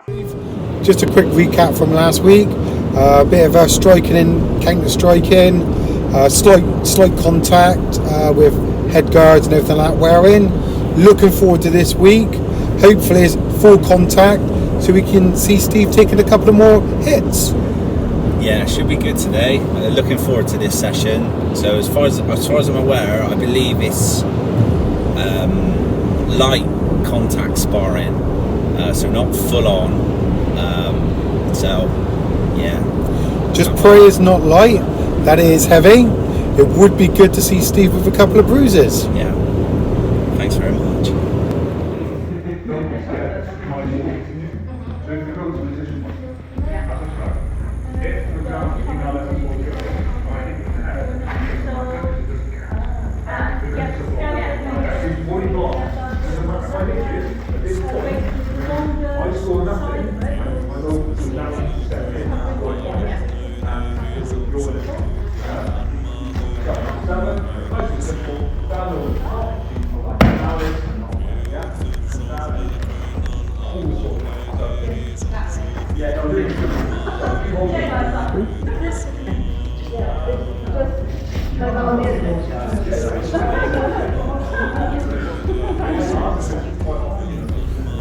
Just a quick recap from last week. A bit of striking in, counter striking, slight contact with head guards and everything like that wearing. Looking forward to this week. Hopefully it's full contact so we can see Steve taking a couple of more hits. Yeah, should be good today. Looking forward to this session. So as far as I'm aware, I believe it's light contact sparring, so not full on. So yeah. Just pray it's not light. That is heavy. It would be good to see Steve with a couple of bruises. Yeah. Thanks very much.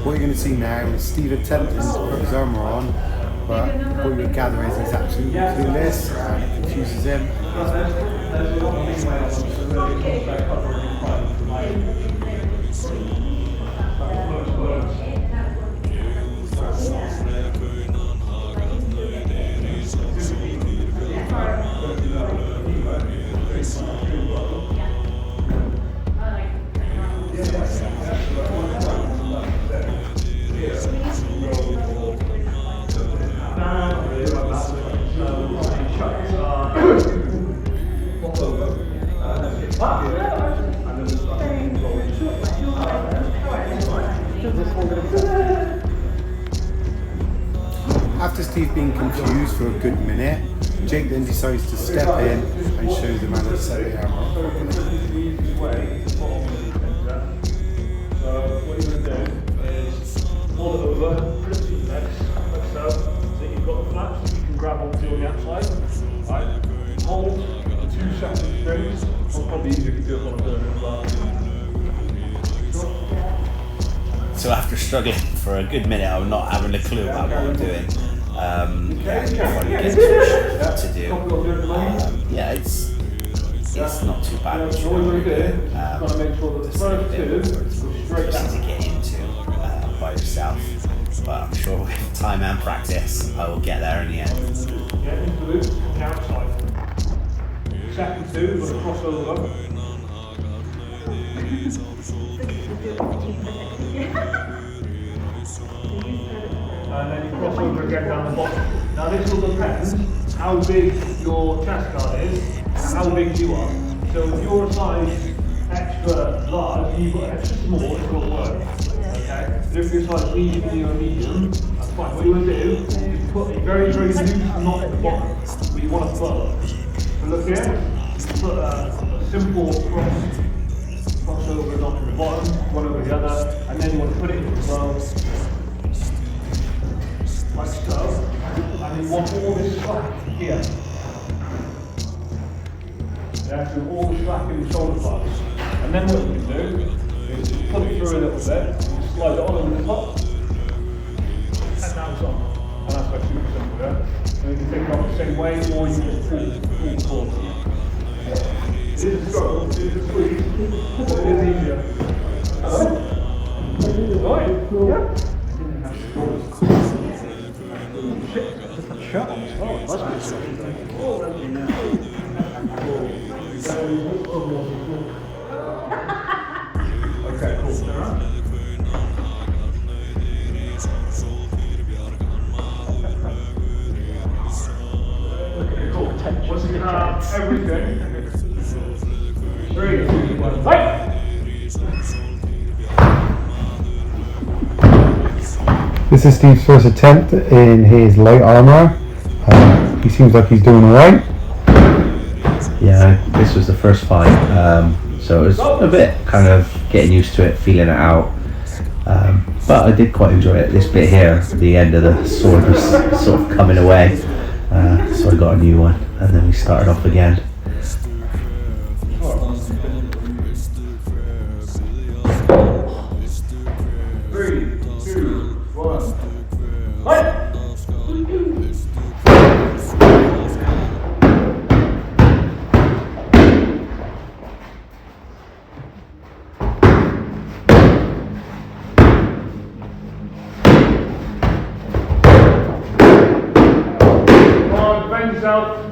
What you're going to see now is Steve attempting to put his armour on, but what you're gathering is he's actually doing this, and it confuses him. After Steve being confused for a good minute, Jake then decides to step in and show them how to set the armour. So what you're going to do is fold it over, put it to your legs, like so. So you've got the flaps that you can grab onto on the outside. Right? Hold the 2 second strings. Or probably easier if you do it on a burner as well. So after struggling for a good minute, I'm not having a clue about what I'm doing. To do. Yeah, it's not too bad. It's really good. Just to get into by yourself. But I'm sure with time and practice, I will get there in the end. Get into the loop from the outside. Second 2, we're going to cross over. And then you cross over again down the bottom. Now this will depend how big your chest guard is and how big you are. So if you're a size extra large and you've got extra small, it's going to work. Okay? But if you're a size medium or medium, that's fine. What you want to do is put a very, very loose knot at the bottom, but you want to follow. So look here, put a simple cross over knot at the bottom, one over the other, and then you want to put it in the row. Like so, and then you want all this slack here. Yeah, so all the slack in the shoulder parts. And then what you can do is just pull it through a little bit, and just slide it on over the top, and now it's on. And that's like super simple, yeah? So you can take it off the same way, or you can just pull it. It is a struggle, it is a squeeze, but it is easier. Right? Yeah? Shut as well, it must Okay, cool. Okay, cool. Once you have everything, 3, 2, 1, fight! This is Steve's first attempt in his light armour. He seems like he's doing alright. Yeah, this was the first fight, so it was a bit kind of getting used to it, feeling it out. But I did quite enjoy it. This bit here, the end of the sword was sort of coming away, so I got a new one, and then we started off again. Yourself.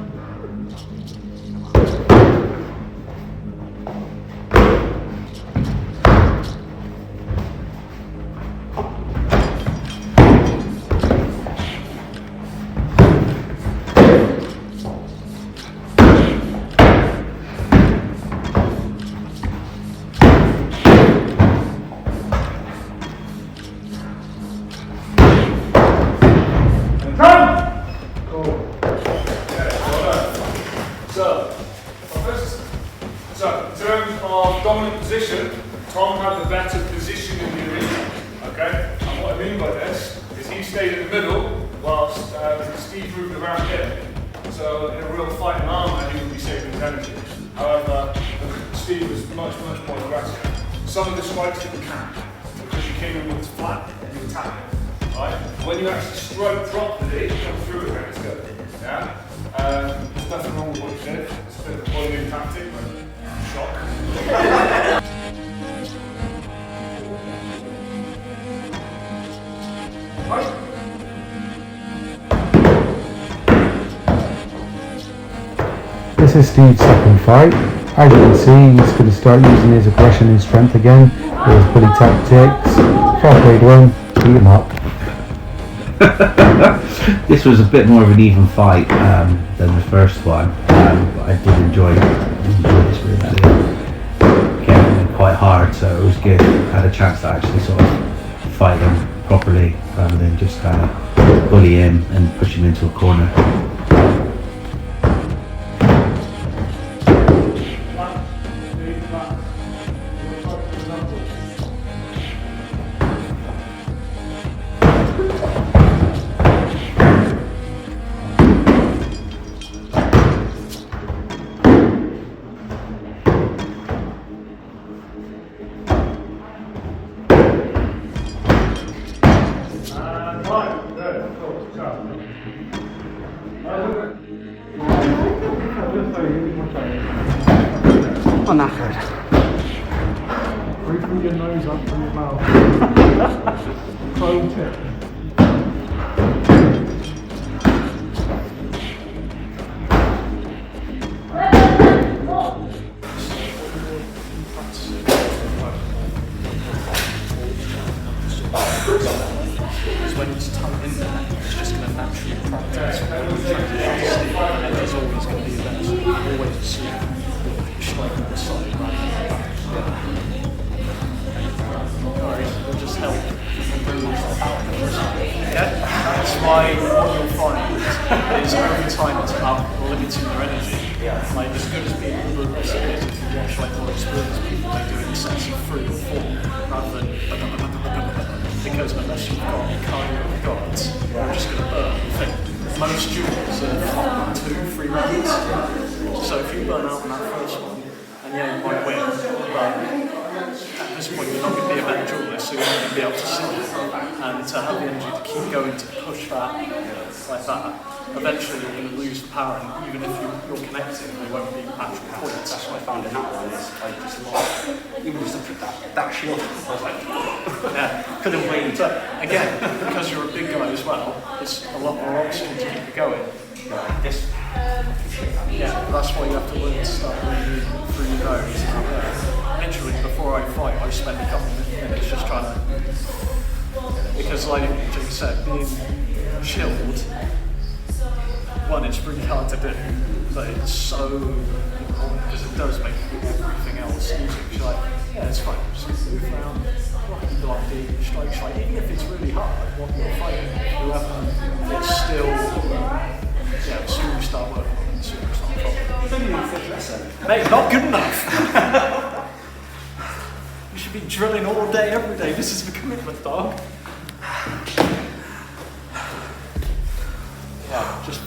So, in terms of dominant position, Tom had the better position in the arena. Okay? And what I mean by this is he stayed in the middle whilst Steve moved around him. So, in a real fight in armour, he would be saving his energy. However, Steve was much more aggressive. Some of the strikes didn't count because you came in with flat and you attack it. Right? When you actually strike properly, come through again, it's good. Yeah? There's nothing wrong with what you did. It's a bit of a bullying tactic, but shock. This is Steve's second fight. As you can see, he's going to start using his aggression and strength again. His bully tactics. Fair play to him. Beat him up. This was a bit more of an even fight than the first one, but I did enjoy this really. Getting quite hard, so it was good. I had a chance to actually sort of fight him properly rather than just kind of bully him and push him into a corner. I'm knackered. Breathe your nose up through your mouth. Pro tip. When it's tucked in there, it's just going to naturally practice. And there's always going to be events, always a sleep, strike on the side, right on the back. It'll just help and bring yourself out of the yeah? That's why what you'll find is over time it's about limiting your energy. Like as good as being all the aggressive is, if you watch like more experienced people, they do it in sets of 3 or 4 rather than because unless you've got cardio of gods, you're just going to burn. I think most duels are 2-3 rounds. So if you burn out on that first one, and yeah, you might win, but at this point you're not going to be a better duelist, so you're not going to be able to see it. And to have the energy to keep going to push that like that, eventually you're going to lose the power, and even if you're connecting, there won't be actual points. That's what I found in that one, is I just lost. Even just looked at that shield, I was like, yeah. couldn't wait. But again, because you're a big guy as well, it's a lot more option to keep you going. This. Yeah, that's why you have to learn to start moving through your nose. Literally, before I fight, I spend a couple of minutes just trying to. Because, like Jake said, being chilled, one, it's really hard to do, but it's so important because it does make everything else easier. You're like, yeah, it's fine, just move around, blocky, strike, even if it's really hard, what you're fighting, it's still, yeah, as soon as you start working on it, as soon as you start following. Maybe in the fifth lesson. Mate, not good enough! You should be drilling all day, every day. This is the commitment, dog. Yeah, just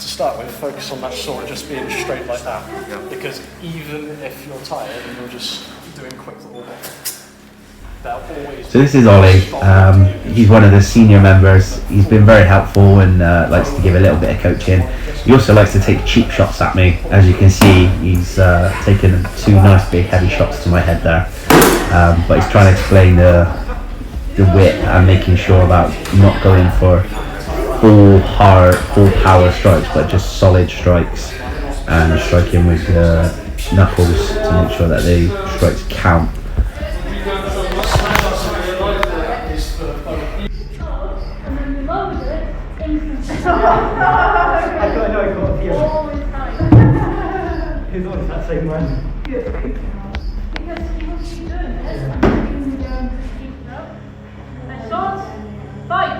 to start with, focus on that sword just being straight like that. Yeah. Because even if you're tired and you're just doing quick little bits, they'll always. So this is Ollie. He's one of the senior members. He's been very helpful and likes to give a little bit of coaching. He also likes to take cheap shots at me. As you can see, he's taken 2 nice big heavy shots to my head there. But he's trying to explain the width and making sure about not going for full power strikes, but just solid strikes and striking with the knuckles to make sure that the strikes count. I know I got a few. He's always that same one. Because he must be doing this and keeping the keep it up. And swords, fight!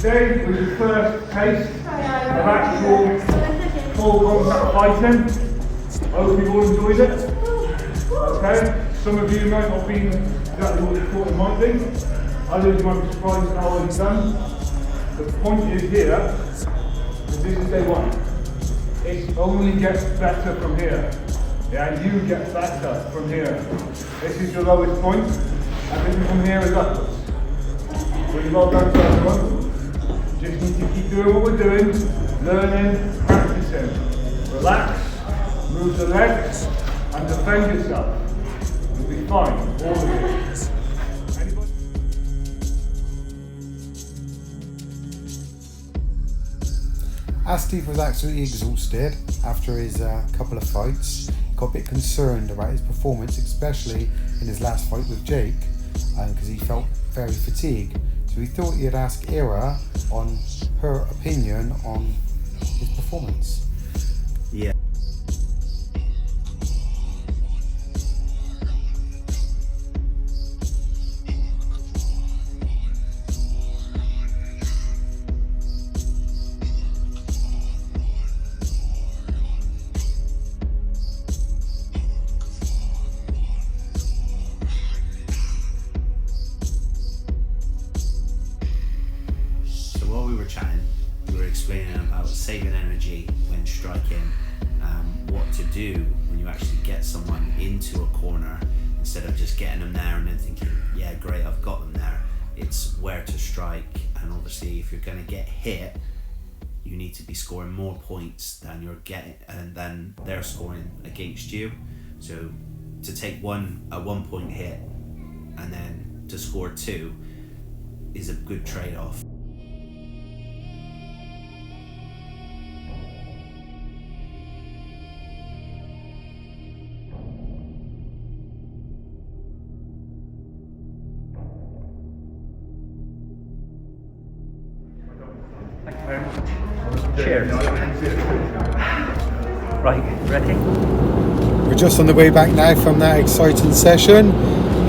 Today was your first taste of actual full contact fighting. Hope you all enjoyed it. Okay, some of you might not be exactly what you thought it might be. Others might be surprised at how well it's done. The point is here, that this is day one. It only gets better from here. Yeah, you get better from here. This is your lowest point, and then from here is upwards. Really well done to everyone. Just need to keep doing what we're doing, learning, practicing. Relax, move the legs, and defend yourself. You'll be fine, all of you. Anybody? As Steve was absolutely exhausted after his couple of fights, he got a bit concerned about his performance, especially in his last fight with Jake, because he felt very fatigued. So we thought he'd ask Ira on her opinion on his performance. Yeah. While we were chatting, we were explaining about saving energy when striking, what to do when you actually get someone into a corner instead of just getting them there and then thinking, yeah, great, I've got them there. It's where to strike, and obviously if you're going to get hit, you need to be scoring more points than you're getting, and then they're scoring against you. So to take a 1 point hit and then to score 2 is a good trade-off. Cheers. Right, ready? We're just on the way back now from that exciting session.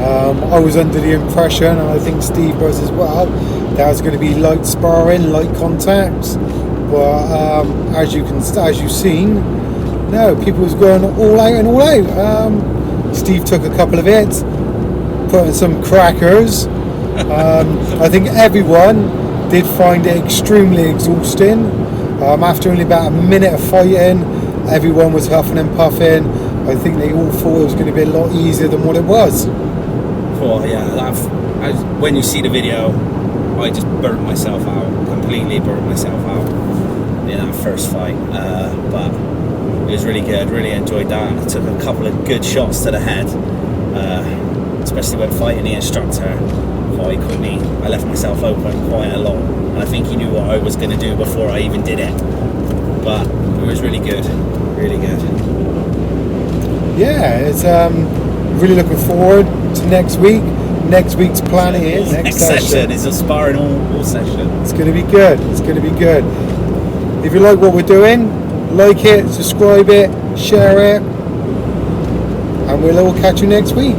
I was under the impression, and I think Steve was as well, that was going to be light sparring, light contacts. But as you've seen, no, people was going all out and all out. Steve took a couple of hits, put in some crackers. I think everyone did find it extremely exhausting. After only about a minute of fighting, everyone was huffing and puffing. I think they all thought it was going to be a lot easier than what it was. Well, yeah, when you see the video, I just burnt myself out, completely burnt myself out in that first fight. But it was really good, really enjoyed that. I took a couple of good shots to the head, especially when fighting the instructor quite quickly. I left myself open quite a lot. And I think he knew what I was going to do before I even did it. But it was really good, really good. Yeah, it's really looking forward to next week. Next week's plan is next session is a sparring all session. It's going to be good. It's going to be good. If you like what we're doing, like it, subscribe it, share it, and we'll all catch you next week.